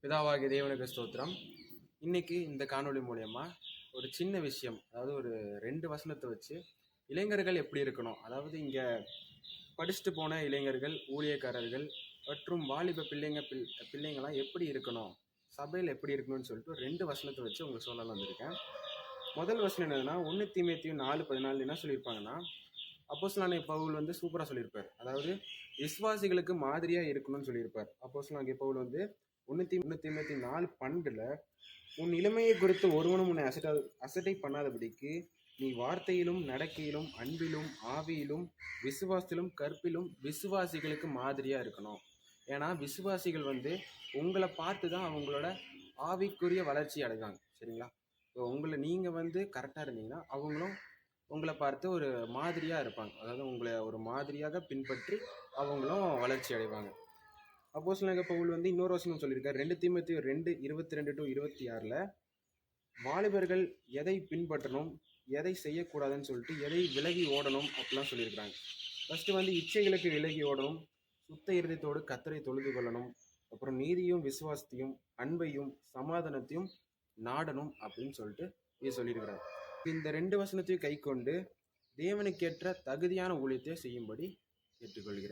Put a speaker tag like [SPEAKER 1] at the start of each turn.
[SPEAKER 1] பிதாவாகிய தேவனுக்கு ஸ்தோத்திரம். இன்னைக்கு இந்த காணொளி மூலயமா ஒரு சின்ன விஷயம், அதாவது ஒரு 2 வசனத்தை வச்சு இளைஞர்கள் எப்படி இருக்கணும், அதாவது இங்க படிச்சுட்டு போன இளைஞர்கள், ஊழியக்காரர்கள் மற்றும் வாலிப பிள்ளைங்களாம் எப்படி இருக்கணும், சபையில் எப்படி இருக்கணும்னு சொல்லிட்டு 2 வசனத்தை வச்சு உங்களுக்கு சொல்லலாம் வந்திருக்கேன். முதல் வசனம் என்னதுன்னா 1 தீமோத்தேயு 4:14 என்ன சொல்லியிருப்பாங்கன்னா, அப்போஸ்தலனாகிய பவுல் சூப்பராக சொல்லியிருப்பார். அதாவது விசுவாசிகளுக்கு மாதிரியா இருக்கணும்னு சொல்லியிருப்பார். அப்போஸ்தலனாகிய பவுல் 1 தீமோத்தேயு 4:12 உன் இளமையை குறித்து ஒருவனும் உன்னை அசட்டை பண்ணாதபடிக்கு நீ வார்த்தையிலும் நடக்கையிலும் அன்பிலும் ஆவியிலும் விசுவாசத்திலும் கற்பிலும் விசுவாசிகளுக்கு மாதிரியா இருக்கணும். ஏன்னா விசுவாசிகள் உங்களை பார்த்து தான் அவங்களோட ஆவிக்குரிய வளர்ச்சி அடைவாங்க. சரிங்களா? உங்களை நீங்க கரெக்டாக இருந்தீங்கன்னா அவங்களும் உங்களை பார்த்து ஒரு மாதிரியா இருப்பாங்க. அதாவது உங்களை ஒரு மாதிரியாக பின்பற்றி அவங்களும் வளர்ச்சி அடைவாங்க. அப்போஸ்தலனாகிய பவுல் இன்னொரு வசனம் சொல்லியிருக்காரு. 2 தீமோத்தேயு 2:22-26 வாலிபர்கள் எதை பின்பற்றணும், எதை செய்யக்கூடாதுன்னு சொல்லிட்டு, எதை விலகி ஓடணும் அப்படிலாம் சொல்லியிருக்கிறாங்க. ஃபர்ஸ்ட் இச்சைகளுக்கு விலகி ஓடணும், சுத்த இருதயத்தோடு கர்த்தரை தொழுது கொள்ளணும், அப்புறம் நீதியும் விசுவாசத்தையும் அன்பையும் சமாதானத்தையும் நாடணும் அப்படின்னு சொல்லிட்டு இது சொல்லியிருக்கிறாங்க. இந்த 2 வசனத்தையும் கை கொண்டு தேவனுக்கேற்ற தகுதியான ஊழியத்தை செய்யும்படி கேட்டுக்கொள்கிறேன்.